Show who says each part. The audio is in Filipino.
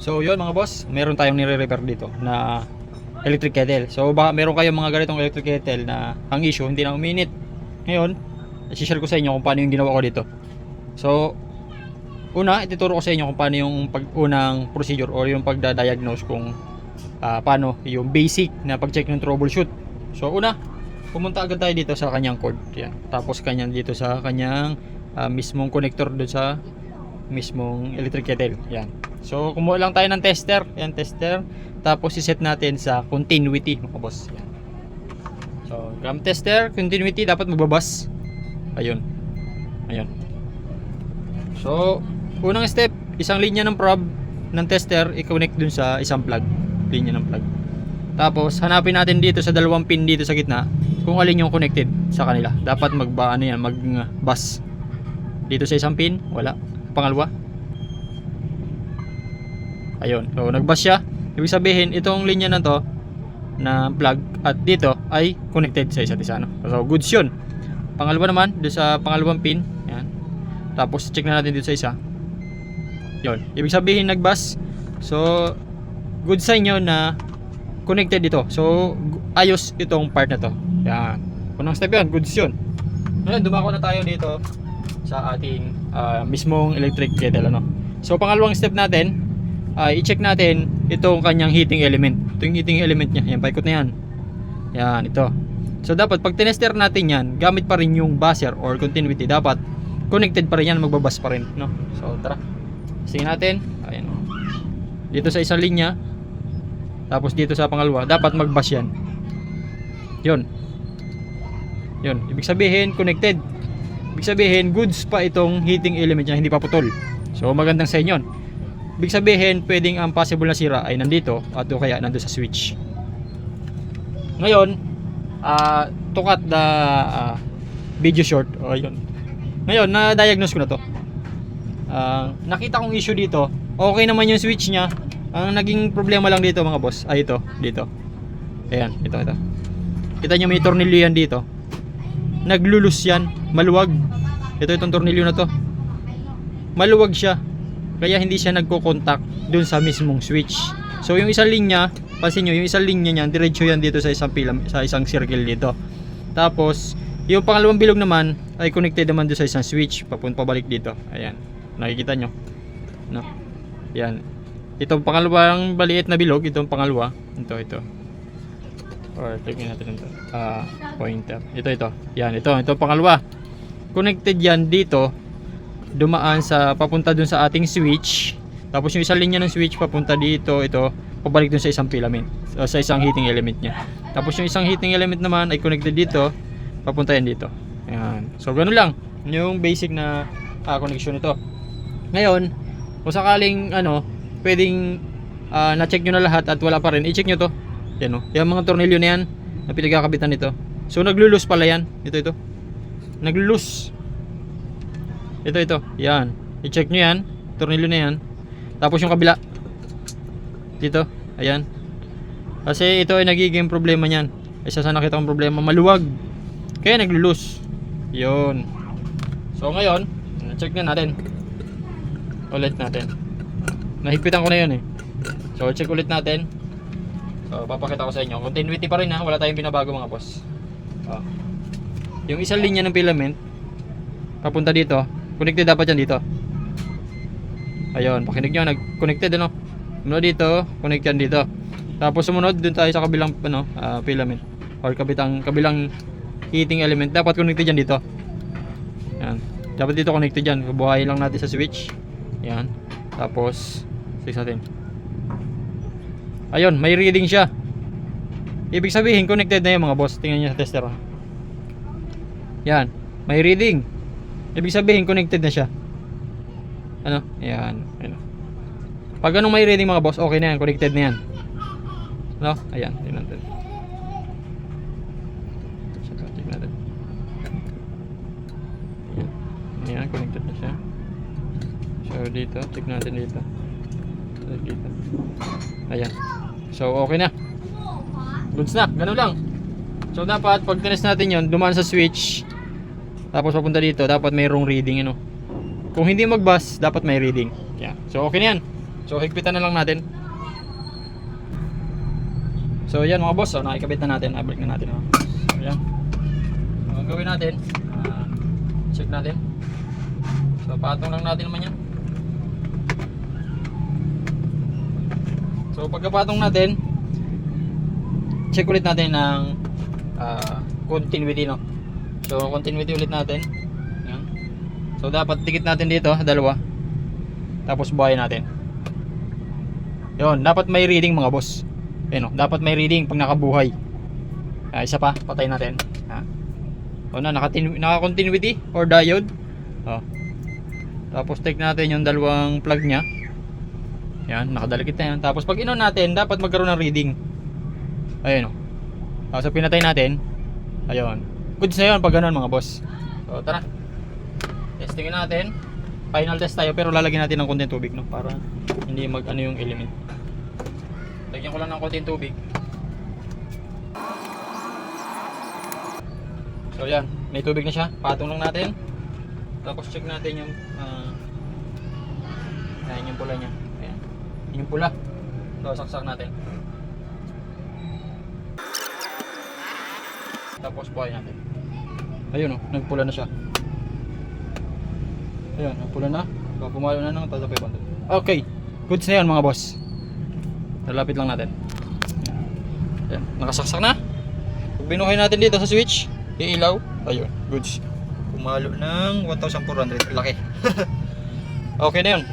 Speaker 1: So yun mga boss, meron tayong nire-repair dito na electric kettle. So baka meron kayong mga ganitong electric kettle na ang issue hindi na uminit. Ngayon, i-share ko sa inyo kung paano yung ginawa ko dito. So una, ituturo ko sa inyo kung paano yung unang procedure or yung pagda-diagnose kung paano yung basic na pag-check ng troubleshoot. So una, pumunta agad tayo dito sa kanyang cord. Yan. Tapos kanyang dito sa kanyang mismong connector doon sa mismong electric kettle. Yan. So kumuha lang tayo ng tester. Yan, tester. Tapos i-set natin sa continuity mga boss. Yan. So gram tester, continuity dapat magbabas. Ayun. Ayun. So unang step, isang linya ng probe ng tester i-connect dun sa isang plug. Linya ng plug. Tapos hanapin natin dito sa dalawang pin dito sa gitna kung alin yung connected sa kanila. Dapat mag-bus. Dito sa isang pin, wala. Pangalawa. Ayun. So nag-bus siya. Ibig sabihin itong linya na to na plug at dito ay connected sa isa't isa, no? So goods yun. Pangalawa naman, doon sa pangalawang pin. Yan. Tapos check na natin dito sa isa. Yun. Ibig sabihin nag-bus. So good sign yun na connected dito. So ayos itong part na to. Yan. Unang step yun. Goods yun. Ngayon dumako na tayo dito sa ating mismong electric kettle, ano? So pangalawang step natin, i-check natin itong kanyang heating element. Ito yung heating element niya. Yan, paikot na yan. Yan, ito. So dapat pag tinester natin yan, gamit pa rin yung buzzer or continuity. Dapat connected pa rin yan, magbabas pa rin, no? So tara. Tingnan natin. Ayan. Dito sa isang linya. Tapos dito sa pangalawa, dapat mag-bus yan. Yun. Yun. Ibig sabihin, connected. Ibig sabihin, goods pa itong heating element niya, hindi pa putol. So magandang sign yun. Ibig sabihin, pwedeng ang possible na sira ay nandito at o kaya nandito sa switch. Ngayon, to cut the video short, ayun. Ngayon, na-diagnose ko na to. Nakita kong issue dito. Okay naman yung switch niya. Ang naging problema lang dito mga boss ay ito, dito. Ayan, ito. Kita nyo may tornilyo yan dito. Naglulus yan, maluwag. Itong tornilyo na to. Maluwag siya. Kaya hindi siya nagko-contact dun sa mismong switch. So yung isang linya, pansin nyo, yung isang linya niyan, diretso yan dito sa isang sa isang circle dito. Tapos, yung pangalawang bilog naman ay connected naman doon sa isang switch, papunta pabalik dito. Ayan. Nakikita nyo. No? Yan. Itong pangalawang baliit na bilog, itong pangalawa, ito. Or tingnan natin ito. Pointer. Ito. Yan, ito pangalawa. Connected yan dito. Dumaan sa papunta dun sa ating switch. Tapos yung isang linya ng switch papunta dito, ito, pabalik dun sa isang filament, sa isang heating element niya. Tapos yung isang heating element naman ay connected dito, papunta yan dito. Ayan. So ganun lang yung basic na connection nito. Ngayon, kung sakaling pwedeng na-check nyo na lahat at wala pa rin, i-check nyo to. Yan o. Yung mga tornilyo na yan na pinagkakabitan nito. So naglulus pala yan. Ito. Naglulus. Ito. Yan. I-check nyo yan. Tornilyo na yan. Tapos yung kabila. Dito. Ayan. Kasi ito ay nagiging problema niyan. Isa sa nakita kong problema, maluwag. Kaya naglulus. Yun. So ngayon, check na natin. Ulit natin. Nahigpitan ko na yun eh. So check ulit natin. So papakita ko sa inyo. Continuity pa rin ha. Wala tayong binabago mga boss. Yung isang linya ng filament papunta dito. Connected dapat yan dito. Ayun. Pakinig nyo. Nag-connected ano. Sumunod dito. Connect yan dito. Tapos sumunod dun tayo sa kabilang filament. Or kabilang heating element. Dapat connected yan dito. Yan. Dapat dito connected yan. Buhayin lang natin sa switch. Yan. Tapos fix natin. Ayun, may reading siya. Ibig sabihin connected na yung mga boss. Tingnan niyo sa tester. Yan, may reading. Ibig sabihin connected na siya. Ano? Yan. Pag anong may reading mga boss, okay na yan, connected na yan. No? Ayan, tingnan natin. Tingnan natin. Ayan, connected na siya. So dito, check natin dito. Ayan. So okay na. Goods na, ganun lang. So dapat pag tinest natin yon, dumaan sa switch. Tapos papunta dito, dapat mayroong reading Kung hindi mag-bus, dapat may reading. Yeah. So okay na yan. So higpitan na lang natin. So yan mga boss, so nakikabit na natin, abalik na natin. So yan. So, ang gawin natin, check natin. So patong lang natin naman yan. So pagkapatong natin, check ulit natin ng continuity, no. So continuity ulit natin. Yan. So dapat dikit natin dito, dalawa. Tapos buhayin natin. Yun, dapat may reading mga boss. Ayun, no, dapat may reading pag nakabuhay. Isa pa, patay natin. O na, naka-continuity or diode. Tapos take natin yung dalawang plug nya. Yan, nakadalikit na yan. Tapos pag inon natin, dapat magkaroon ng reading. Ayun, o. So pinatay natin. Ayun. Goods na yun pag ganun mga boss. So tara, testingin natin. Final test tayo, pero lalagyan natin ng konting tubig, no, para hindi mag ano yung element. Lagyan ko lang ng konting tubig. So yan, may tubig na siya. Patong lang natin. Tapos check natin yung ayan yung pula niya. Ayan. Yung pula. So saksak natin. Tapos buhay natin. Ayun, oh, nagpula na siya. Ayun, nagpula na. So pumalo na ng tatapay bando. Okay, goods na yun mga boss. Lalapit lang natin. Ayan, nakasaksak na. Pag binuhay natin dito sa switch, iilaw. Ayun, goods. Pumalo ng 1,400. Laki. Okay na yun.